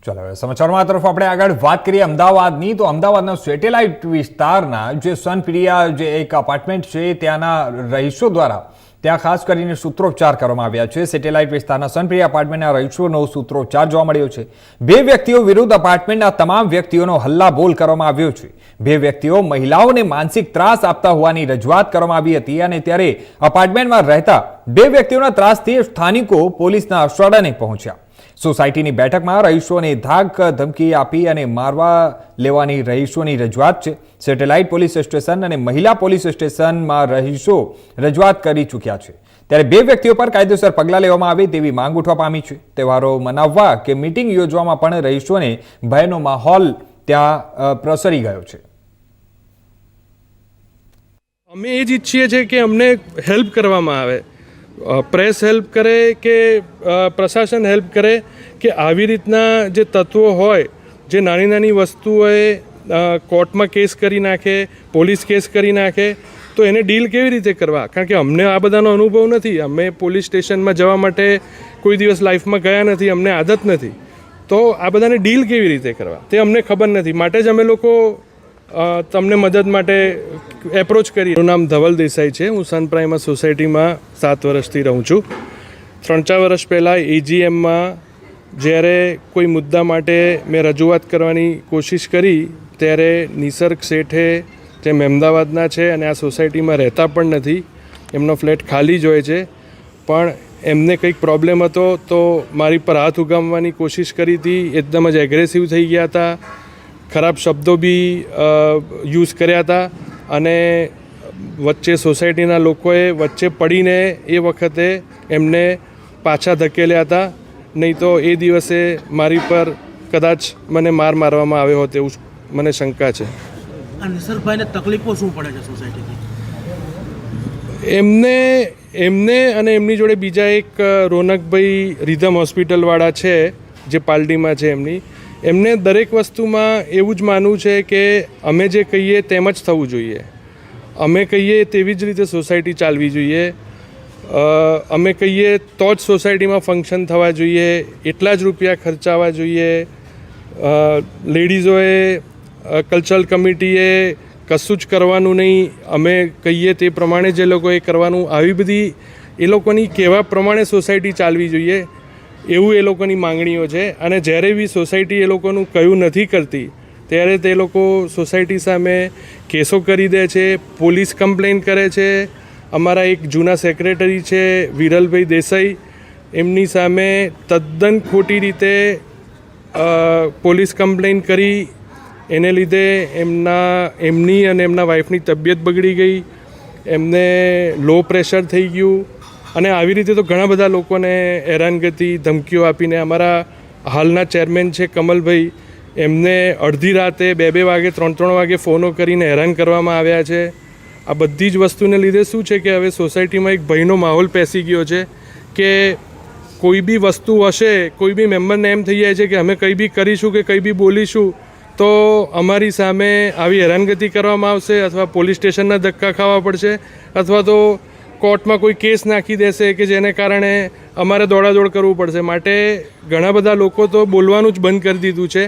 ચાલો હવે સમાચારમાં તરફ આપણે આગળ વાત કરીએ અમદાવાદની. તો અમદાવાદના સેટેલાઇટ વિસ્તારના જે સનપ્રિયા જે એક અપાર્ટમેન્ટ છે ત્યાંના રહીશો દ્વારા ત્યાં ખાસ કરીને સૂત્રોચ્ચાર કરવામાં આવ્યા છે. સેટેલાઇટ વિસ્તારના સનપ્રિયા અપાર્ટમેન્ટના રહીશોનો સૂત્રોચ્ચાર જોવા મળ્યો છે. 2 વ્યક્તિઓ વિરુદ્ધ અપાર્ટમેન્ટના તમામ વ્યક્તિઓનો હલ્લાબોલ કરવામાં આવ્યો છે. 2 વ્યક્તિઓ મહિલાઓને માનસિક ત્રાસ આપતા હોવાની રજૂઆત કરવામાં આવી હતી અને ત્યારે અપાર્ટમેન્ટમાં રહેતા 2 વ્યક્તિઓના ત્રાસથી સ્થાનિકો પોલીસના અશ્વાડાને પહોંચ્યા. સોસાયટીની બેઠકમાં રહીશોને ધાક ધમકી આપી અને મારવા લેવાની રહીશોની રજૂઆત છે. સેટેલાઇટ પોલીસ સ્ટેશન અને મહિલા પોલીસ સ્ટેશનમાં રહીશો રજૂઆત કરી ચૂક્યા છે. ત્યારે 2 વ્યક્તિઓ પર કાયદેસર પગલાં લેવામાં આવે તેવી માંગ ઉઠવા પામી છે. તહેવારો મનાવવા કે મીટિંગ યોજવામાં પણ રહીશોને ભયનો માહોલ ત્યાં પ્રસરી ગયો છે. અમે એ જ ઈચ્છીએ છીએ કે અમને હેલ્પ કરવામાં આવે, પ્રેસ હેલ્પ કરે કે પ્રશાસન હેલ્પ કરે કે આવી રીતના જે તત્વો હોય જે નાની નાની વસ્તુઓએ કોર્ટમાં કેસ કરી નાખે, પોલીસ કેસ કરી નાખે, તો એને ડીલ કેવી રીતે કરવા? કારણ કે અમને આ બધાનો અનુભવ નથી. અમે પોલીસ સ્ટેશનમાં જવા માટે કોઈ દિવસ લાઈફમાં ગયા નથી, અમને આદત નથી. તો આ બધાને ડીલ કેવી રીતે કરવા તે અમને ખબર નથી. માટે જ અમે લોકો તમને મદદ માટે એપ્રોચ કરી. મારું નામ ધવલ દેસાઈ છે. હું સનપ્રાઇમા સોસાયટીમાં 7 વર્ષથી રહું છું. 3-4 વર્ષ પહેલાં એજીએમમાં જ્યારે કોઈ મુદ્દા માટે મેં રજૂઆત કરવાની કોશિશ કરી ત્યારે નિસર્ગ શેઠે, જે અમદાવાદના છે અને આ સોસાયટીમાં રહેતા પણ નથી, એમનો ફ્લેટ ખાલી જ હોય છે, પણ એમને કંઈક પ્રોબ્લેમ હતો તો મારી પર હાથ ઉગામવાની કોશિશ કરી હતી. એકદમ જ એગ્રેસિવ થઈ ગયા હતા, ખરાબ શબ્દો બી યુઝ કર્યા હતા અને વચ્ચે સોસાયટીના લોકોએ વચ્ચે પડીને એ વખતે એમને પાછા ધકેલ્યા હતા. નહીં તો એ દિવસે મારી પર કદાચ મને મારવામાં આવ્યો હોત એવું મને શંકા છે. નિસર્ગભાઈને તકલીફો શું પડે છે સોસાયટીથી? એમને અને એમની જોડે બીજા એક રોનકભાઈ રિધમ હોસ્પિટલવાળા છે જે પાલડીમાં છે, એમને દરેક વસ્તુમાં એવું જ માનવું છે કે અમે જે કહીએ તેમ જ થવું જોઈએ, અમે કહીએ તેવી જ રીતે સોસાયટી ચાલવી જોઈએ, અમે કહીએ તો જ સોસાયટીમાં ફંક્શન થવા જોઈએ, એટલા જ રૂપિયા ખર્ચાવા જોઈએ. લેડીઝોએ, કલ્ચરલ કમિટીએ કશું જ કરવાનું નહીં, અમે કહીએ તે પ્રમાણે જે લોકોએ કરવાનું, આવી બધી એ લોકોની કહેવા પ્રમાણે સોસાયટી ચાલવી જોઈએ એવું એ લોકોની માંગણીઓ છે. અને જ્યારે બી સોસાયટી એ લોકોનું કહ્યું નથી કરતી ત્યારે તે લોકો સોસાયટી સામે કેસો કરી દે છે, પોલીસ કમ્પ્લેન કરે છે. અમારા એક જૂના સેક્રેટરી છે વિરલભાઈ દેસાઈ, એમની સામે તદ્દન ખોટી રીતે પોલીસ કમ્પ્લેન કરી, એને લીધે એમની અને એમના વાઈફની તબિયત બગડી ગઈ, એમને લો પ્રેશર થઈ ગયું અને આવી રીતે તો ઘણા બધા લોકોને હેરાનગતિ, ધમકીઓ આપીને. અમારા હાલના ચેરમેન છે કમલભાઈ, એમને અડધી રાતે 2-2 વાગે, 3-3 વાગે ફોનો કરીને હેરાન કરવામાં આવ્યા છે. આ બધી જ વસ્તુને લીધે શું છે કે હવે સોસાયટીમાં એક ભયનો માહોલ પેસી ગયો છે કે કોઈ બી વસ્તુ હશે, કોઈ બી મેમ્બરને એમ થઈ જાય છે કે અમે કંઈ બી કરીશું કે કંઈ બી બોલીશું તો અમારી સામે આવી હેરાનગતિ કરવામાં આવશે, અથવા પોલીસ સ્ટેશનના ધક્કા ખાવા પડશે, અથવા તો કોર્ટમાં કોઈ કેસ નાખી દેશે કે જેને કારણે અમારે દોડાદોડ કરવું પડશે. માટે ઘણા બધા લોકો તો બોલવાનું જ બંધ કરી દીધું છે.